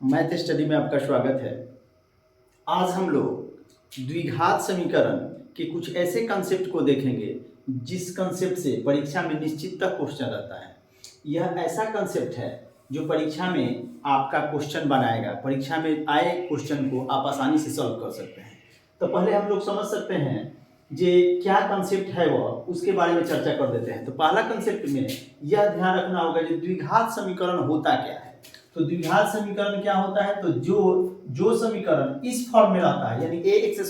Math study में आपका स्वागत है। आज हम लोग द्विघात समीकरण के कुछ ऐसे कंसेप्ट को देखेंगे जिस कंसेप्ट से परीक्षा में निश्चित तक क्वेश्चन रहता है। यह ऐसा कंसेप्ट है जो परीक्षा में आपका क्वेश्चन बनाएगा, परीक्षा में आए क्वेश्चन को आप आसानी से सॉल्व कर सकते हैं। तो पहले हम लोग समझ सकते हैं जे क्या कंसेप्ट है वह, उसके बारे में चर्चा कर देते हैं। तो पहला कंसेप्ट में यह ध्यान रखना होगा कि द्विघात समीकरण होता क्या है। तो द्विघात समीकरण क्या होता है, तो जो समीकरण इस फॉर्म में रहता है, यानी ax²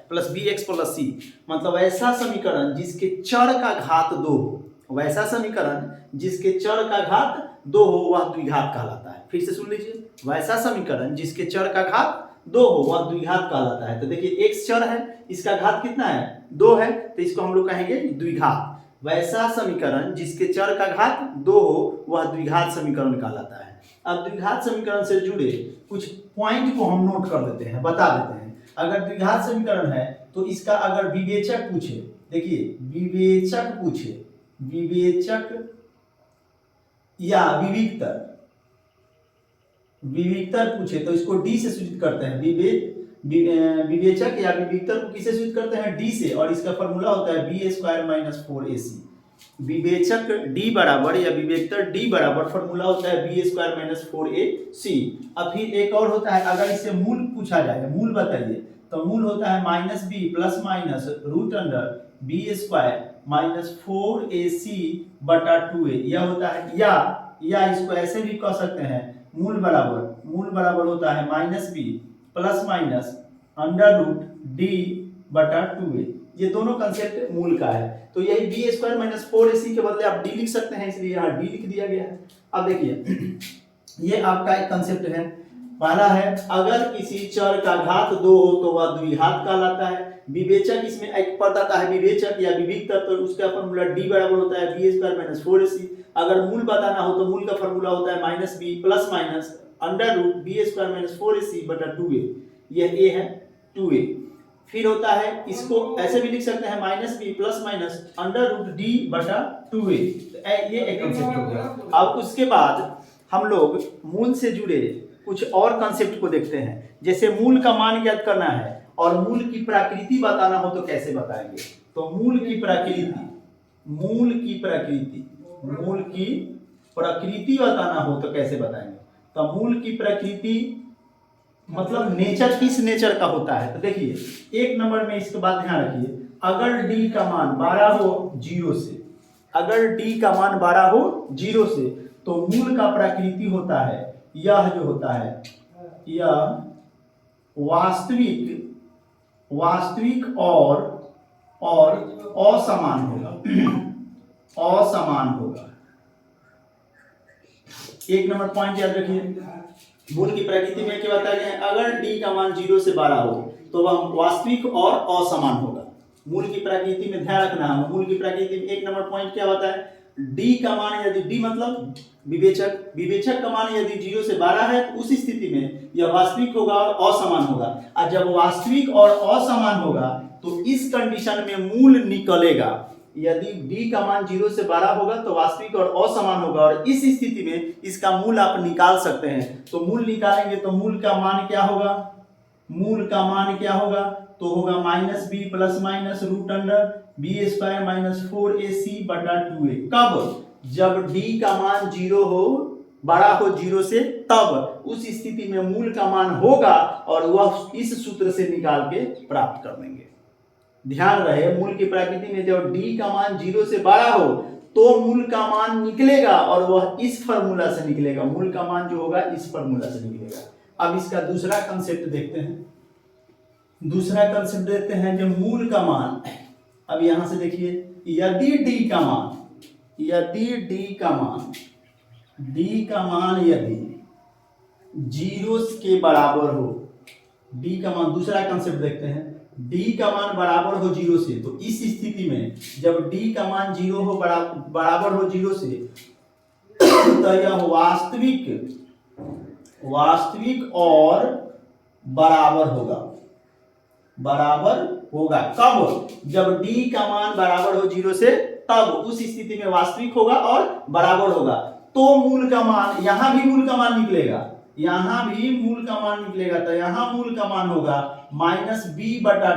+ bx + c, मतलब ऐसा समीकरण जिसके चर का घात 2 हो, वैसा समीकरण जिसके चर का घात 2 हो वह द्विघात कहलाता है। फिर से सुन लीजिए, वैसा समीकरण जिसके चर का घात 2 हो वह द्विघात कहलाता है। तो देखिए x चर है, इसका घात कितना है, 2 है, तो इसको हम लोग कहेंगे द्विघात। वैसा समीकरण जिसके चर का घात 2 हो वह द्विघात समीकरण कहलाता है। अब द्विघात समीकरण से जुड़े कुछ पॉइंट को हम नोट कर देते हैं, बता देते हैं। अगर द्विघात समीकरण है तो इसका अगर विवेचक पूछे, देखिए विवेचक पूछे, विवेचक या विविक्तर पूछे तो इसको डी से सूचित करते हैं। विवेचक या विविक्तर को किसे सूचित करते हैं, डी से, और इसका फॉर्मूला होता है b² - 4ac। विवेचक d बराबर या विवेक्तर d बराबर फॉर्मूला होता है b² - 4ac। अब फिर एक और होता है, अगर इससे मूल पूछा जाए, मूल बताइए, तो मूल होता है -b ± √b² - 4ac/2a। यह होता है, या इसको ऐसे भी कह सकते हैं, मूल बराबर होता है -b ± √d/2a। ये दोनों कंसेप्ट मूल का है। तो यही b² - 4ac के बदले आप d लिख सकते हैं, इसलिए यहाँ d लिख दिया गया है। अब देखिए ये आपका एक कंसेप्ट है। पहला है, अगर किसी चर का घात 2 हो तो वह द्विघात कहलाता है। विवेचक, इसमें एक पद आता है विवेचक या विविक्तर, तो उसका फॉर्मूला d बराबर होता है b² - 4ac। अगर मूल बताना हो तो मूल का फॉर्मूला होता है -b ± √b² - 4ac/2a। यह a है, 2a। फिर होता है, इसको ऐसे भी लिख सकते हैं -b ±√d/2a। ये एक कंसेप्ट हो गया। अब उसके बाद हम लोग मूल से जुड़े कुछ और कंसेप्ट को देखते हैं। जैसे मूल का मान ज्ञात करना है और मूल की प्रकृति बताना हो तो कैसे बताएंगे। तो मूल की प्रकृति बताना हो तो कैसे बताएंगे। तो मूल की प्रकृति मतलब नेचर, किस नेचर का होता है। तो देखिए एक नंबर में इसके बाद ध्यान रखिए, अगर d का मान 12 हो 0 से, अगर d का मान 12 हो 0 से, तो मूल का प्रकृति होता है, यह जो होता है यह वास्तविक और असमान होगा। एक नंबर पॉइंट याद रखिए, मूल की प्रकृति में क्या बताया गया है, अगर d का मान 0 से 12 हो तो वह वास्तविक और असमान होगा। मूल की प्रकृति में ध्यान रखना है। मूल की प्रकृति में एक नंबर पॉइंट क्या होता है, d का मान यदि d मतलब विवेचक का मान यदि 0 से 12 है तो उस स्थिति में यह वास्तविक होगा और असमान होगा। और जब वास्तविक और असमान होगा तो इस कंडीशन में मूल निकलेगा। यदि d का मान 0 से 12 होगा तो वास्तविक और असमान होगा, और इस स्थिति में इसका मूल आप निकाल सकते हैं। तो मूल निकालेंगे तो मूल का मान क्या होगा, तो होगा -b ± √b² - 4ac/2a। कब, जब d का मान 0 हो, बड़ा हो 0 से, तब उस स्थिति में मूल का मान होगा और वह इस सूत्र से निकाल के प्राप्त कर देंगे। ध्यान रहे, मूल की प्रकृति में जब d का मान 0 से 12 हो तो मूल का मान निकलेगा और वह इस फार्मूला से निकलेगा। मूल का मान जो होगा इस फार्मूला से निकलेगा। अब इसका दूसरा कंसेप्ट देखते हैं। जो मूल का मान, अब यहां से देखिए, यदि d का मान यदि 0 के बराबर हो, d का मान, दूसरा कंसेप्ट देखते हैं, d का मान बराबर हो 0 से, तो इस स्थिति में जब d का मान 0 हो, बराबर हो 0 से, तो यह वास्तविक और बराबर होगा। कब, जब d का मान बराबर हो 0 से, तब उस स्थिति में वास्तविक होगा और बराबर होगा। तो मूल का मान, यहां भी मूल का मान निकलेगा, यहाँ भी मूल का मान निकलेगा, तो यहाँ मूल का मान होगा -b/2a,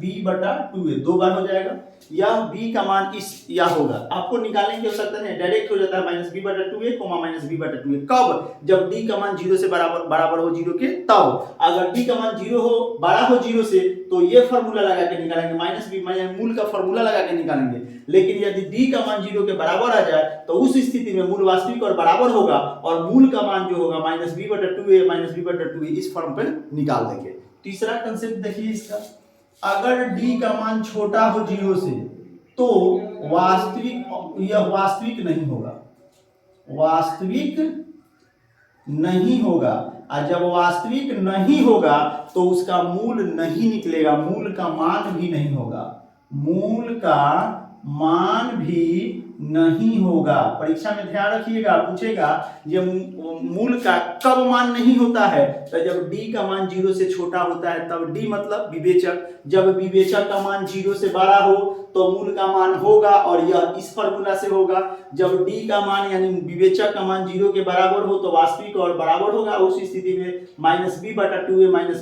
-b/2a 2 बार हो जाएगा। यह b का मान इस यह होगा, आपको निकालने की आवश्यकता नहीं, डायरेक्ट हो जाता है -b/2a, -b/2a। कब? जब d का मान 0 से बराबर हो 0 के, तब अगर d का मान 0 हो, बड़ा हो 0 से, तो ये फार्मूला लगा के निकालेंगे, -b मूल का फार्मूला लगा के निकालेंगे। लेकिन यदि d का मान 0 के बराबर आ जाए तो उस स्थिति में मूल वास्तविक और बराबर होगा, और मूल का मान जो होगा -b/2a, -b/2a इस फॉर्म पे निकाल देंगे। तीसरा कंसेप्ट देखिए इसका, अगर d का मान छोटा हो 0 से तो यह वास्तविक नहीं होगा, वास्तविक नहीं होगा, और जब वास्तविक नहीं होगा तो उसका मूल नहीं निकलेगा, मूल का मान भी नहीं होगा, मूल का मान भी नहीं होगा। परीक्षा में ध्यान रखिएगा, पूछेगा ये मूल का कब मान नहीं होता है, तो जब d का मान 0 से छोटा होता है, तब d मतलब विवेचक, जब विवेचक का मान 0 से बड़ा हो तो मूल का मान होगा, और यह इस फॉर्मूला से होगा। जब d का मान यानी विवेचक का मान 0 के बराबर हो तो वास्तविक और बराबर होगा, उस स्थिति में -b/2a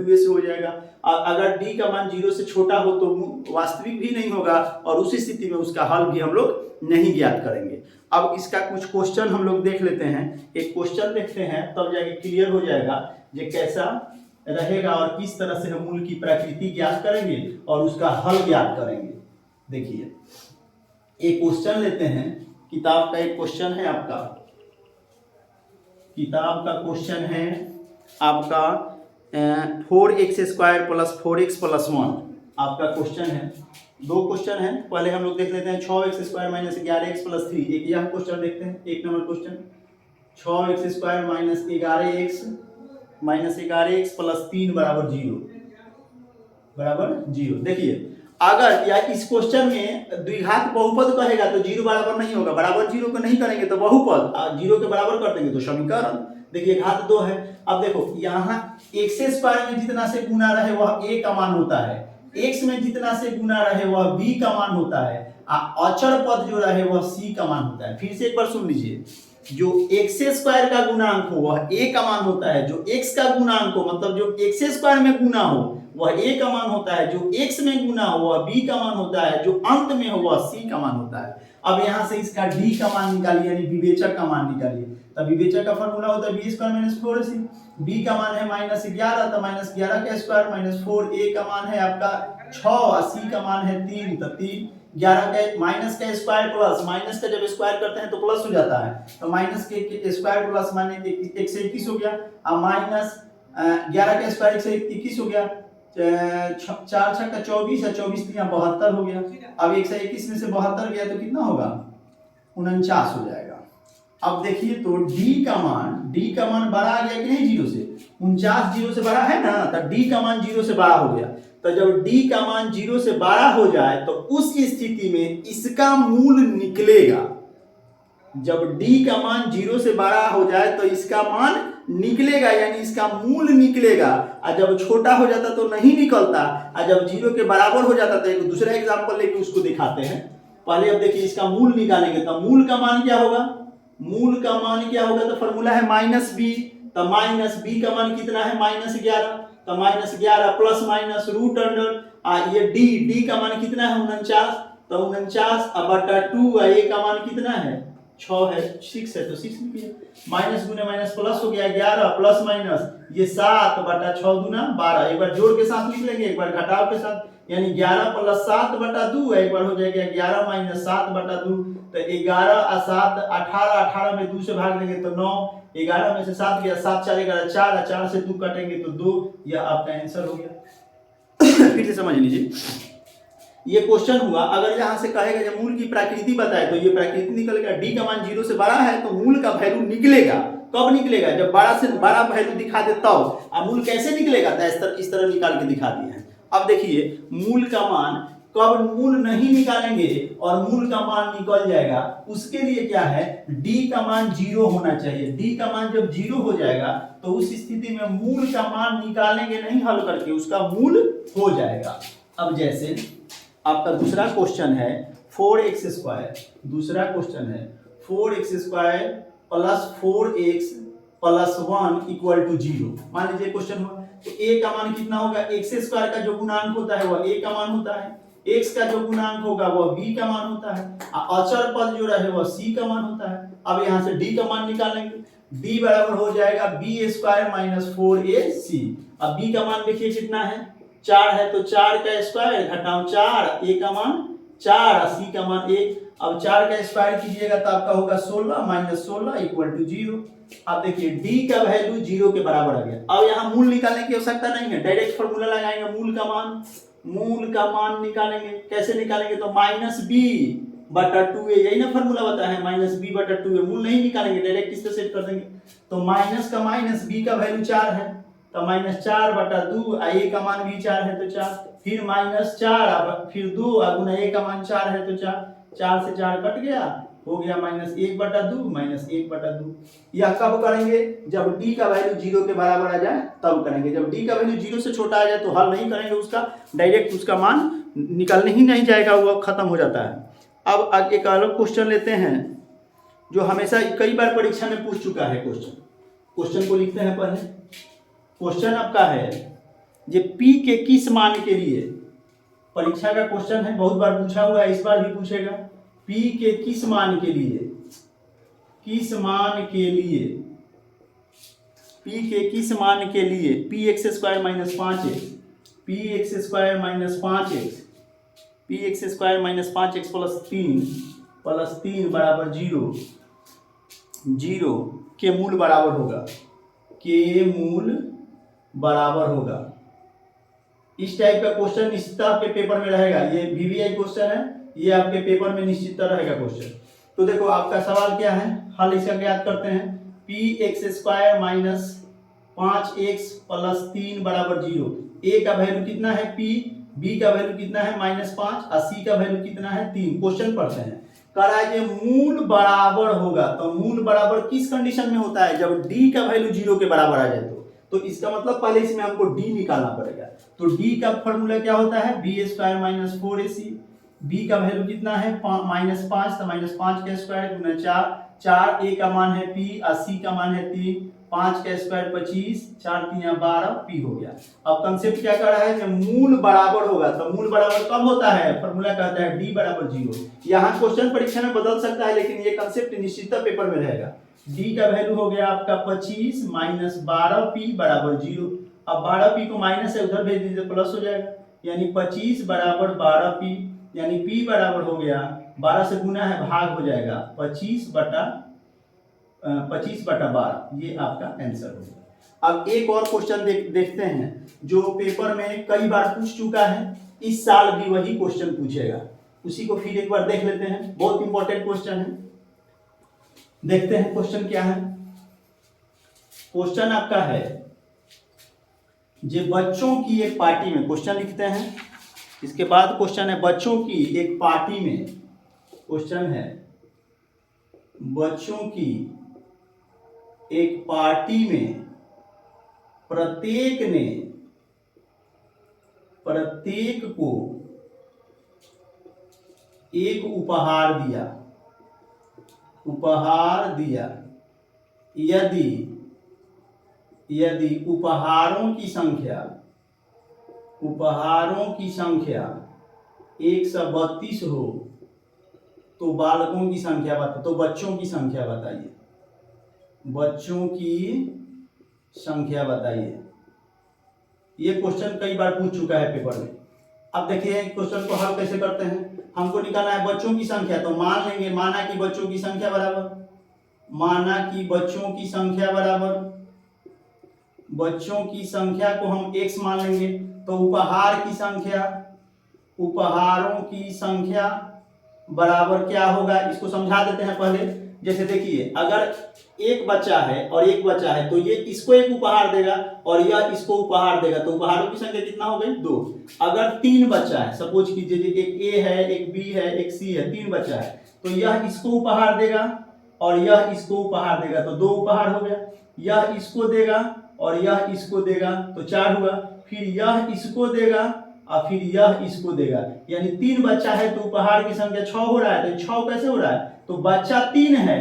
से हो जाएगा। अगर d का मान 0 से छोटा हो तो वास्तविक भी नहीं होगा, और उस स्थिति में उसका हल भी हम लोग नहीं ज्ञात करेंगे। अब इसका कुछ क्वेश्चन हम लोग देख लेते हैं, एक क्वेश्चन देखते हैं, तब जाके क्लियर हो जाएगा ये कैसा रहेगा और किस तरह से हम मूल की प्रकृति ज्ञात करेंगे और उसका हल ज्ञात करेंगे। देखिए एक क्वेश्चन लेते हैं, किताब का एक क्वेश्चन है आपका, किताब का क्वेश्चन है आपका 4x² + 4x + 1 आपका क्वेश्चन है। दो क्वेश्चन है, पहले हम लोग देख लेते हैं 6x² - 11x + 3। एक यह क्वेश्चन देखते हैं, एक नंबर क्वेश्चन 6x² - 11x + 3 बराबर 0। देखिए अगर या इस क्वेश्चन में द्विघात बहुपद कहेगा तो 0 बराबर नहीं होगा, बराबर 0 को नहीं करेंगे तो बहुपद, 0 के बराबर कर देंगे तो समीकरण। देखिए घात 2 है। अब देखो यहाँ x² में जितना से गुना रहे वह a का मान होता है, x में जितना से गुना रहे वह b का मान होता है, अचर पद जो रहे वह c का मान होता है। फिर से एक बार सुन लीजिए, जो x² का गुणांक हो वह a का मान होता है, जो x का गुणांक हो मतलब जो x² में गुना हो वह a का मान होता है, जो x में गुना हो वह b का मान होता है, जो अंत में हो वह c का मान होता है। अब यहाँ से इसका d का मान निकालिए, यानी विवेचक का मान निकालिए। तब विवेचक का फॉर्मूला होता है b² - 4c। b का मान है -11, तो -11 का स्क्वायर -4, a का मान है आपका 6 और c का मान है 3, तो 3 11 का माइनस का स्क्वायर प्लस, माइनस का जब स्क्वायर करते हैं तो प्लस हो जाता है, तो माइनस के स्क्वायर प्लस माने 121 हो गया, और माइनस 11 का स्क्वायर 121 हो गया, 4 6 का 24 है, 24 3 72 हो गया। अब 121 में से 72 गया तो कितना होगा 49 हो जाएगा। अब देखिए तो d का मान बड़ा आ गया कि नहीं 0 से, 49 0 से बड़ा है ना, तो d का मान 0 से बड़ा हो गया। तो जब d का मान 0 से बड़ा हो जाए तो उस स्थिति में इसका मूल निकलेगा। जब d का मान 0 से बड़ा हो जाए तो इसका मान निकलेगा, यानी इसका मूल निकलेगा, और जब छोटा हो जाता तो नहीं निकलता, और जब 0 के बराबर हो जाता तो एक दूसरा एग्जांपल लेके उसको दिखाते हैं। पहले अब देखिए इसका मूल निकालेंगे, तो मूल का मान क्या होगा, मूल का मान क्या होगा, तो फॉर्मूला है -b, तो -b का मान कितना है -11, तो -11 प्लस माइनस रूट अंडर ये d का मान कितना है 49, तो 49/2, a का मान कितना है 6 है, 6 है तो 6 लिखिए, माइनस गुने माइनस प्लस हो गया 11 प्लस माइनस ये 7/6 दूना 12, एक बार जोड़ के साथ लिख लेंगे, एक बार घटाव के साथ, यानी 11 + 7/2, एक बार हो जाएगा 11 - 7/2, तो 11 और 7 18, 18 में 2 से भाग देंगे तो 9, 11 में से 7 गया, 7 4 11 4, और 4 से 2 कटेंगे तो 2, यह आपका आंसर हो गया। फिर से समझ लीजिए, ये क्वेश्चन हुआ, अगर यहाँ से कहेगा जब मूल की प्रकृति बताए तो ये प्रकृति निकलेगा, d का मान 0 से बड़ा है तो मूल का वैल्यू निकलेगा। कब निकलेगा, जब बड़ा से बड़ा वैल्यू दिखा दे तब। अब मूल कैसे निकलेगा, तो इस तरह निकाल के दिखा दिए हैं। अब देखिए मूल का मान कब मूल नहीं निकालेंगे और मूल का मान निकल जाएगा, उसके लिए क्या है, d का मान 0 होना चाहिए। d का मान जब 0 हो जाएगा तो उस स्थिति में मूल का मान निकालेंगे नहीं हल करके, उसका मूल हो जाएगा। अब जैसे आपका दूसरा क्वेश्चन है 4x², दूसरा क्वेश्चन है 4x² + 4x plus 1 equal to 0। मान लीजिए क्वेश्चन हुआ तो a का मान कितना होगा, x स्क्वायर का जो गुणांक होता है वह a का मान होता है, x का जो गुणांक होगा वह b का मान होता है, अचर पद जो रहे वह c का मान होता है। अब यहाँ से d का मान निकालेंगे, d बराबर हो जाएगा b स्क्वायर माइनस 4ac। अब b का मान देखिए कितना है, 4 है, तो 4 का स्क्वायर घटाओ 4, a का मान 4 और c का मान 1। अब 4 का स्क्वायर कीजिएगा तो आपका होगा 16 माइनस 16 इक्वल टू 0। अब देखिए d का वैल्यू 0 के बराबर आ गया। अब यहाँ मूल निकालने की आवश्यकता नहीं है, डायरेक्ट फॉर्मूला लगाएंगे, मूल का मान निकालेंगे। कैसे निकालेंगे, तो माइनस b बटा 2a, यही ना फॉर्मूला बताया है, माइनस b बटा 2a। मूल नहीं निकालेंगे, डायरेक्ट इस पे सेट कर देंगे। तो माइनस का माइनस, b का वैल्यू 4 है तो माइनस 4 बटा 2, a का मान भी 4 है तो 4, फिर माइनस 4 फिर 2 गुना a का मान 4 है तो 4, 4 से 4 कट गया, हो गया माइनस 1 बटा 2 माइनस 1 बटा 2। यह कब करेंगे, जब d का वैल्यू 0 के बराबर आ जाए तब करेंगे। जब d का वैल्यू 0 से छोटा आ जाए तो हल नहीं करेंगे उसका, डायरेक्ट उसका मान निकलने ही नहीं जाएगा, वो खत्म हो जाता है। अब एक अलग क्वेश्चन लेते हैं जो हमेशा कई बार परीक्षा में पूछ चुका है। क्वेश्चन को लिखते हैं पहले। क्वेश्चन आपका है जे p के किस मान के लिए, परीक्षा का क्वेश्चन है, बहुत बार पूछा हुआ है, इस बार भी पूछेगा। p के किस मान के लिए, किस मान के लिए, p के किस मान के लिए p x square minus 5x, p x square minus 5x, p x square minus 5x plus 3 बराबर 0, 0 के मूल बराबर होगा, के मूल बराबर होगा। इस टाइप का क्वेश्चन निश्चित आपके पेपर में रहेगा। ये VVI क्वेश्चन है, ये आपके पेपर में निश्चित रहेगा क्वेश्चन। तो देखो आपका सवाल क्या है, हल इसका ज्ञात करते हैं। px square minus 5x plus 3 बराबर 0। a का वैल्यू कितना है p, b का वैल्यू कितना है माइनस 5 और c का वैल्यू कितना है 3। क्वेश्चन पढ़ते हैं, कह रहा है कि मूल बराबर होगा। तो मूल बराबर किस कंडीशन में होता है, जब d का वैल्यू 0 के बराबर आ जाए तो इसका मतलब पहले इसमें हमको d निकालना पड़ेगा। तो d का फॉर्मूला क्या होता है, b square minus 4ac। b का वैल्यू कितना है माइनस 5, तो माइनस 5 का स्क्वायर गुना 4, 4 a का मान है p और c का मान है 3, 5 का स्क्वायर 25, 4 3 12 p हो गया। अब कंसेप्ट क्या कर रहा है कि मूल बराबर होगा। तो मूल बराबर कब होता है, फॉर्मूला कहता है d बराबर 0। यहाँ क्वेश्चन परीक्षा में बदल सकता है, लेकिन ये कंसेप्ट निश्चित पेपर में रहेगा। d का वैल्यू हो गया आपका 25 माइनस 12p बराबर 0। अब 12p को माइनस है उधर भेज दीजिए, प्लस हो जाएगा, यानी 25 बराबर 12p, यानी p बराबर हो गया 12 से गुना है भाग हो जाएगा 25 बटा 12। ये आपका आंसर होगा। अब एक और क्वेश्चन देखते हैं जो पेपर में कई बार पूछ चुका है, इस साल भी वही क्वेश्चन पूछेगा। उसी को फिर एक बार देख लेते हैं, बहुत इंपॉर्टेंट क्वेश्चन है। देखते हैं क्वेश्चन क्या है। क्वेश्चन आपका है जे बच्चों की एक पार्टी में, क्वेश्चन लिखते हैं, इसके बाद क्वेश्चन है बच्चों की एक पार्टी में। क्वेश्चन है बच्चों की एक पार्टी में प्रत्येक को एक उपहार दिया। यदि उपहारों की संख्या 132 हो तो बालकों की संख्या बताइए। तो बच्चों की संख्या बताइए, ये क्वेश्चन कई बार पूछ चुका है पेपर में। अब देखिए क्वेश्चन को हल कैसे करते हैं। हमको निकालना है बच्चों की संख्या, तो मान लेंगे, माना कि बच्चों की संख्या बराबर, बच्चों की संख्या को हम x मान लेंगे। तो उपहारों की संख्या बराबर क्या होगा, इसको समझा देते हैं पहले। जैसे देखिए, अगर एक बच्चा है तो ये इसको एक उपहार देगा और यह इसको उपहार देगा, तो उपहारों की संख्या कितना हो गई, 2। अगर 3 बच्चा है, सपोज कीजिए एक ए है, एक बी है, एक सी है, 3 बच्चा है, तो यह इसको उपहार देगा और यह इसको उपहार देगा, तो 2 उपहार हो गया। यह इसको देगा और यह इसको देगा, तो 4 हुआ। फिर यह इसको देगा और फिर यह इसको देगा, यानी 3 बच्चा है तो उपहार की संख्या 6 हो रहा है। तो 6 कैसे हो रहा है, तो बच्चा 3 है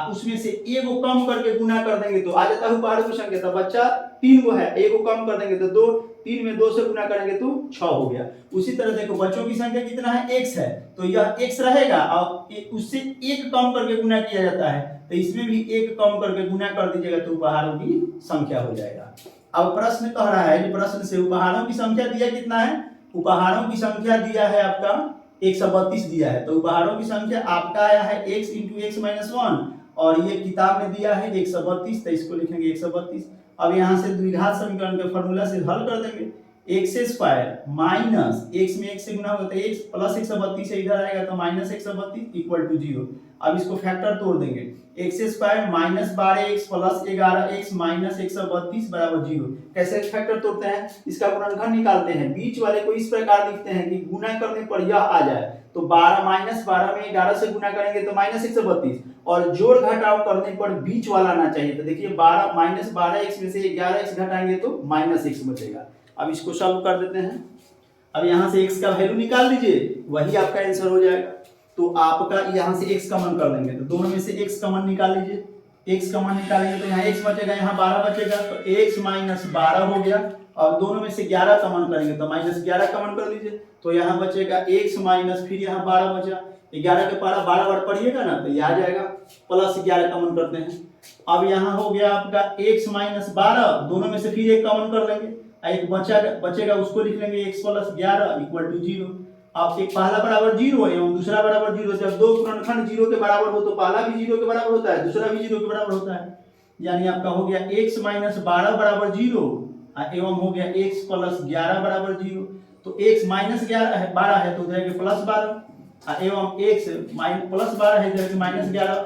उसमें से ए को कम करके गुना कर देंगे तो आ जाता है उपहारों की संख्या। तो बच्चा 3 गो है, ए को कम कर देंगे तो 2, 3 में 2 से गुना करेंगे तो 6 हो गया। उसी तरह देखो बच्चों की संख्या कितना है, x है, तो यह x रहेगा और उससे 1 कम करके गुना किया जाता है, तो इसमें भी 1 कम करके गुना कर दीजिएगा तो उपहारों की संख्या हो जाएगा। अब प्रश्न कह रहा है, प्रश्न से उपहारों की संख्या दिया कितना है, उपहारों की संख्या दिया है आपका 132 दिया है, तो उपहारों की संख्या आपका आया है x × x - 1 और ये किताब में दिया है 132, तो इसको लिखेंगे 132। अब यहाँ से द्विघात समीकरण के फॉर्मूला से हल कर देंगे, x² माइनस x में 1 से गुना होगा तो x प्लस 132 से इधर आएगा तो माइनस 132 इक्वल टू 0। अब इसको फैक्टर तोड़ देंगे, x² minus 12x plus 11x minus 132 बराबर 0। कैसे फैक्टर तोड़ते हैं, इसका गुणनखंड निकालते हैं, बीच वाले को इस प्रकार लिखते हैं कि गुना करने पर यह आ जाए, तो 12 माइनस 12 में 11 से गुना करेंगे तो माइनस 132 और जोड़ घटाव करने पर बीच वाला आना चाहिए। तो देखिए 12 माइनस 12x में से 11x घटाएंगे तो माइनस x बचेगा। अब इसको सॉल्व कर देते हैं, अब यहाँ से x का वैल्यू निकाल दीजिए, वही आपका आंसर हो जाएगा। तो आपका यहाँ से x कॉमन कर देंगे, तो दोनों में से x कॉमन निकाल लीजिए, x कॉमन निकालेंगे तो यहाँ x बचेगा, यहाँ 12 बचेगा, तो x माइनस 12 हो गया और दोनों में से 11 कॉमन करेंगे तो माइनस 11 कॉमन कर लीजिए, तो यहाँ बचेगा x माइनस फिर यहाँ 12 बचा, 11 के पारा 12 बार पढ़िएगा ना तो ये आ जाएगा, प्लस 11 कॉमन करते हैं। अब यहाँ हो गया आपका x माइनस 12, दोनों में से फिर एक कॉमन कर लेंगे, एक बचेगा उसको लिख लेंगे x प्लस 11 इक्वल टू 0। अब एक पहला बराबर 0 एवं दूसरा बराबर 0, जब दो गुणनखंड 0 के बराबर हो तो पहला भी 0 के बराबर होता है, दूसरा भी 0 के बराबर होता है, यानी आपका हो गया x माइनस 12 बराबर 0 एवं हो गया x प्लस 11 बराबर 0। तो x माइनस 12 है तो उधर प्लस 12 एवं x प्लस 12 है इधर माइनस 11।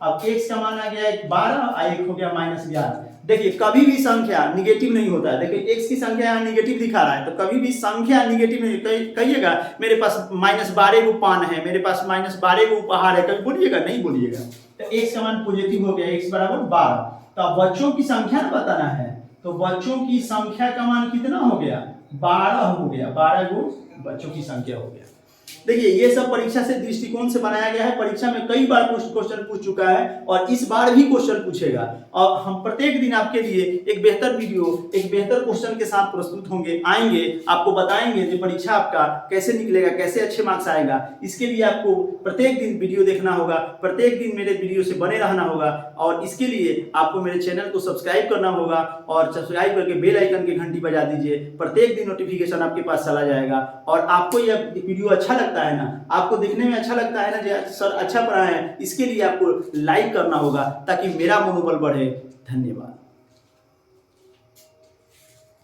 अब x का मान आ गया 12 और 1 हो गया माइनस 11। देखिए कभी भी संख्या निगेटिव नहीं होता है, देखिए x की संख्या यहाँ निगेटिव दिखा रहा है, तो कभी भी संख्या निगेटिव नहीं, कहिएगा मेरे पास माइनस 12 को पान है, मेरे पास माइनस 12 को उपहार है, कभी बोलिएगा नहीं बोलिएगा। तो x का मान पॉजिटिव हो गया, x बराबर 12। तो बच्चों की संख्या बताना है, तो बच्चों की संख्या का मान कितना हो गया, 12 हो गया, 12 को बच्चों की संख्या हो गया। देखिए ये सब परीक्षा से दृष्टिकोण से बनाया गया है, परीक्षा में कई बार क्वेश्चन पूछ चुका है और इस बार भी क्वेश्चन पूछेगा, और हम प्रत्येक दिन आपके लिए एक बेहतर वीडियो, एक बेहतर क्वेश्चन के साथ प्रस्तुत आएंगे, आपको बताएंगे कि परीक्षा आपका कैसे निकलेगा, कैसे अच्छे मार्क्स आएगा। इसके लिए आपको प्रत्येक दिन वीडियो देखना होगा, प्रत्येक दिन मेरे वीडियो से बने रहना होगा, और इसके लिए आपको मेरे चैनल को सब्सक्राइब करना होगा और सब्सक्राइब करके बेल आइकन की घंटी बजा दीजिए, प्रत्येक दिन नोटिफिकेशन आपके पास चला जाएगा। और आपको यह वीडियो अच्छा लगता है ना, आपको देखने में अच्छा लगता है ना, जो सर अच्छा पढ़ाए हैं, इसके लिए आपको लाइक करना होगा ताकि मेरा मनोबल बढ़े। धन्यवाद।